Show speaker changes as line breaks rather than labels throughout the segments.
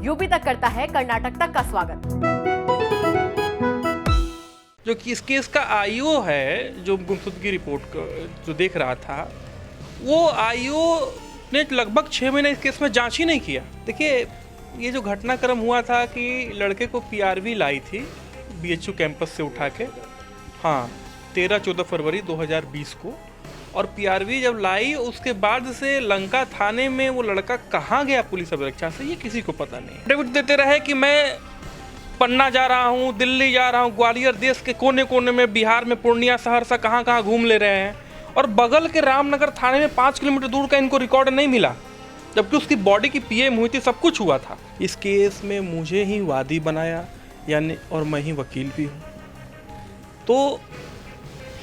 UP तक करता है कर्नाटक तक का स्वागत।
जो कि इस केस का आईओ है, जो गुमशुदगी रिपोर्ट जो देख रहा था, वो आईओ ने लगभग 6 महीने इस केस में जांच ही नहीं किया। देखिए, ये जो घटनाक्रम हुआ था कि लड़के को पीआरवी लाई थी बीएचयू कैंपस से उठा के, हाँ 13-14 फरवरी 2020 को, और पीआरवी जब लाई उसके बाद से लंका थाने में वो लड़का कहाँ गया पुलिस अभिरक्षा से, ये किसी को पता नहीं। डेविड देते रहे कि मैं पन्ना जा रहा हूँ, दिल्ली जा रहा हूँ, ग्वालियर, देश के कोने कोने में, बिहार में पूर्णिया, सहरसा, कहाँ कहाँ घूम ले रहे हैं, और बगल के रामनगर थाने में 5 किलोमीटर दूर का इनको रिकॉर्ड नहीं मिला, जबकि उसकी बॉडी की पीएम हुई थी, सब कुछ हुआ था। इस केस में मुझे ही वादी बनाया यानी, और मैं ही वकील भी हूँ। तो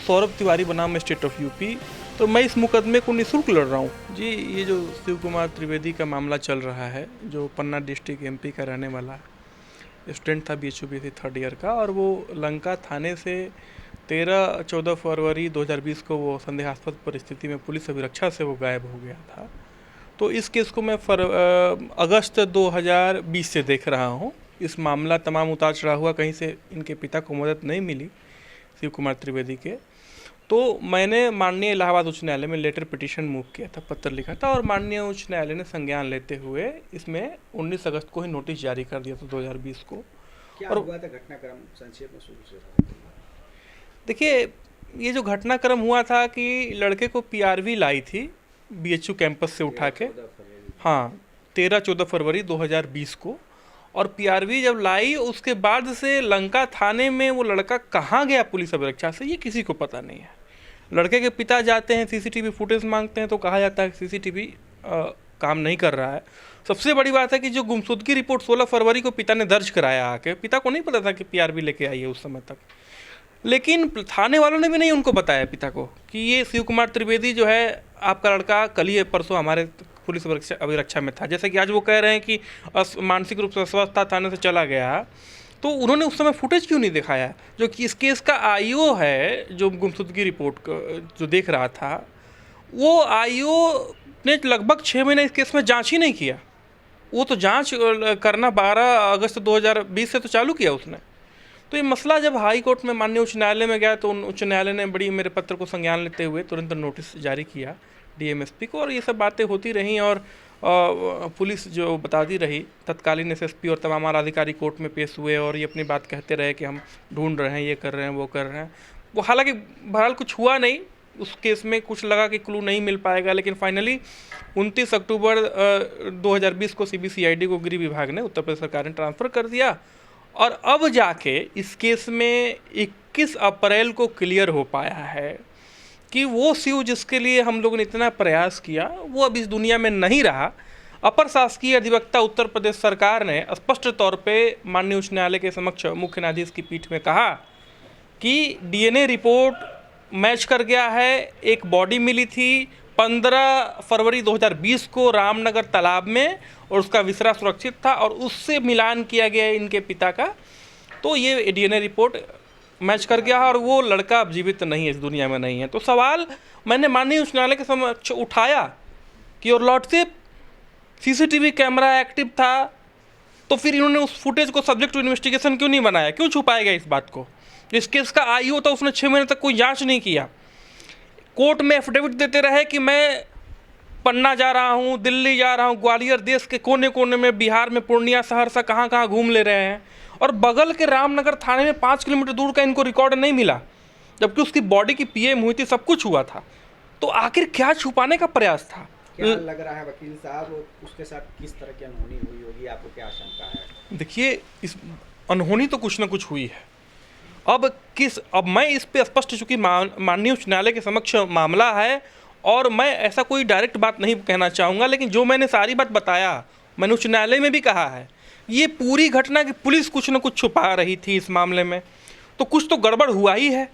सौरभ तिवारी बनाम स्टेट ऑफ यूपी, तो मैं इस मुकदमे को निःशुल्क लड़ रहा हूँ जी। ये जो शिव कुमार त्रिवेदी का मामला चल रहा है, जो पन्ना डिस्ट्रिक्ट एमपी का रहने वाला स्टूडेंट था बीएचयू 3rd ईयर का, और वो लंका थाने से 13-14 फरवरी 2020 को वो संदेहास्पद परिस्थिति में पुलिस अभिरक्षा से वो गायब हो गया था। तो इस केस को मैं अगस्त 2020 से देख रहा हूँ। इस मामला तमाम उतार चढ़ाव हुआ, कहीं से इनके पिता को मदद नहीं मिली शिव कुमार त्रिवेदी के, तो मैंने माननीय इलाहाबाद उच्च न्यायालय में लेटर पिटीशन मूव किया था, पत्र लिखा था, और माननीय उच्च न्यायालय ने संज्ञान लेते हुए इसमें 19 अगस्त को ही नोटिस जारी कर दिया था 2020 को।
क्या
और
हुआ था घटनाक्रम, संक्षेप में शुरू से?
देखिए, ये जो घटनाक्रम हुआ था कि लड़के को पीआरवी लाई थी बीएचयू कैंपस से उठा के, हाँ 13-14 फरवरी 2020 को, और पीआरवी जब लाई उसके बाद से लंका थाने में वो लड़का कहाँ गया पुलिस अभिरक्षा से, ये किसी को पता नहीं है। लड़के के पिता जाते हैं, सीसीटीवी फुटेज मांगते हैं, तो कहा जाता है कि सीसीटीवी काम नहीं कर रहा है। सबसे बड़ी बात है कि जो गुमशुदगी रिपोर्ट 16 फरवरी को पिता ने दर्ज कराया आके, पिता को नहीं पता था कि पीआरवी लेके आई है उस समय तक, लेकिन थाने वालों ने भी नहीं उनको बताया पिता को कि ये शिव कुमार त्रिवेदी जो है आपका लड़का कल ही परसों हमारे पुलिस अभिरक्षा में था। जैसे कि आज वो कह रहे हैं कि मानसिक रूप से अस्वस्थ था, थाने से चला गया, तो उन्होंने उस समय फुटेज क्यों नहीं दिखाया? जो कि इस केस का आईओ है, जो गुमशुदगी रिपोर्ट जो देख रहा था, वो आईओ ने लगभग 6 महीने इस केस में जांच ही नहीं किया। वो तो जांच करना 12 अगस्त 2020 से तो चालू किया उसने। तो ये मसला जब हाई कोर्ट में माननीय उच्च न्यायालय में गया, तो उच्च न्यायालय ने बड़ी मेरे पत्र को संज्ञान लेते हुए तुरंत नोटिस जारी किया डीएमएसपी को, और ये सब बातें होती रहीं, और पुलिस जो बताती रही, तत्कालीन एसएसपी और तमाम आला अधिकारी कोर्ट में पेश हुए और ये अपनी बात कहते रहे कि हम ढूंढ रहे हैं, ये कर रहे हैं, वो कर रहे हैं। वो हालांकि बहरहाल कुछ हुआ नहीं उस केस में, कुछ लगा कि क्लू नहीं मिल पाएगा, लेकिन फाइनली 29 अक्टूबर 2020 को सीबीसीआईडी को गृह विभाग ने, उत्तर प्रदेश सरकार ने ट्रांसफ़र कर दिया, और अब जाके इस केस में 21 अप्रैल को क्लियर हो पाया है कि वो शिव जिसके लिए हम लोगों ने इतना प्रयास किया, वो अब इस दुनिया में नहीं रहा। अपर शासकीय अधिवक्ता उत्तर प्रदेश सरकार ने स्पष्ट तौर पे माननीय उच्च न्यायालय के समक्ष मुख्य न्यायाधीश की पीठ में कहा कि डीएनए रिपोर्ट मैच कर गया है। एक बॉडी मिली थी 15 फरवरी 2020 को रामनगर तालाब में, और उसका विसरा सुरक्षित था, और उससे मिलान किया गया इनके पिता का, तो ये डीएनए रिपोर्ट मैच कर गया है, और वो लड़का अब जीवित नहीं है, इस दुनिया में नहीं है। तो सवाल मैंने माननीय उच्च न्यायालय के समक्ष उठाया कि और लॉर्डशिप सीसीटीवी कैमरा एक्टिव था, तो फिर इन्होंने उस फुटेज को सब्जेक्ट टू इन्वेस्टिगेशन क्यों नहीं बनाया, क्यों छुपाएगा इस बात को? इस केस का आईओ था, उसने 6 महीने तक कोई जांच नहीं किया। कोर्ट में एफिडेविट देते रहे कि मैं पन्ना जा रहा हूँ, दिल्ली जा रहा हूँ, ग्वालियर, देश के कोने कोने में, बिहार में पूर्णिया, सहरसा, कहाँ कहाँ घूम ले रहे हैं, और बगल के रामनगर थाने में 5 किलोमीटर दूर का इनको रिकॉर्ड नहीं मिला, जबकि उसकी बॉडी की पीएम हुई थी, सब कुछ हुआ था। तो आखिर क्या छुपाने का प्रयास था?
क्या लग रहा है वकील साहब, उसके साथ किस तरह की अनहोनी हुई होगी, आपको क्या आशंका है?
देखिए, इस अनहोनी तो कुछ ना कुछ हुई है। अब मैं इस पे स्पष्ट, चूंकि माननीय उच्च न्यायालय के समक्ष मामला है, और मैं ऐसा कोई डायरेक्ट बात नहीं कहना चाहूँगा, लेकिन जो मैंने सारी बात बताया, मैंने उच्च न्यायालय में भी कहा है, ये पूरी घटना की पुलिस कुछ न कुछ छुपा रही थी इस मामले में, तो कुछ तो गड़बड़ हुआ ही है।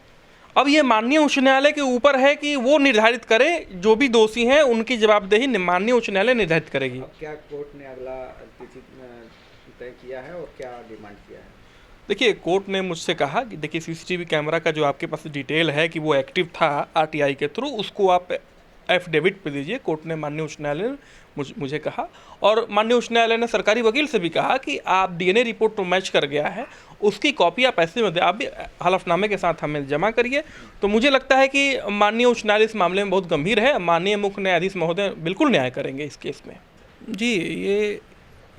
अब ये माननीय उच्च न्यायालय के ऊपर है कि वो निर्धारित करे, जो भी दोषी हैं उनकी जवाबदेही माननीय उच्च न्यायालय निर्धारित करेगी।
अब क्या कोर्ट ने अगला तिथि तय किया है और क्या डिमांड किया है?
देखिए, कोर्ट ने मुझसे कहा कि देखिए, सीसीटीवी कैमरा का जो आपके पास डिटेल है कि वो एक्टिव था आरटीआई के थ्रू, उसको आप एफिडेविट पे दीजिए। कोर्ट ने, माननीय उच्च न्यायालय ने मुझे कहा, और माननीय उच्च न्यायालय ने सरकारी वकील से भी कहा कि आप डीएनए रिपोर्ट तो मैच कर गया है, उसकी कॉपी आप ऐसे में आप भी हलफनामे के साथ हमें जमा करिए। तो मुझे लगता है कि माननीय उच्च न्यायालय इस मामले में बहुत गंभीर है। माननीय मुख्य न्यायाधीश महोदय बिल्कुल न्याय करेंगे इस केस में। जी, ये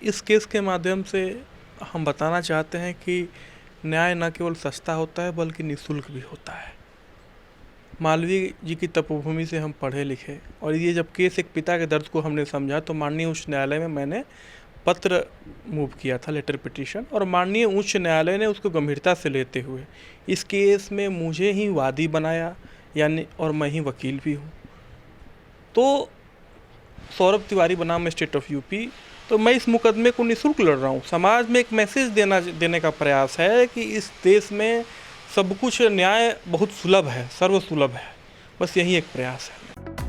इस केस के माध्यम से हम बताना चाहते हैं कि न्याय न केवल सस्ता होता है बल्कि निःशुल्क भी होता है। मालवीय जी की तपोभूमि से हम पढ़े लिखे, और ये जब केस एक पिता के दर्द को हमने समझा तो माननीय उच्च न्यायालय में मैंने पत्र मूव किया था, लेटर पिटीशन, और माननीय उच्च न्यायालय ने उसको गंभीरता से लेते हुए इस केस में मुझे ही वादी बनाया, यानी, और मैं ही वकील भी हूँ। तो सौरभ तिवारी बनाम स्टेट ऑफ यूपी, तो मैं इस मुकदमे को निःशुल्क लड़ रहा हूँ। समाज में एक मैसेज देने का प्रयास है कि इस देश में सब कुछ न्याय बहुत सुलभ है, सर्वसुलभ है। बस यही एक प्रयास है।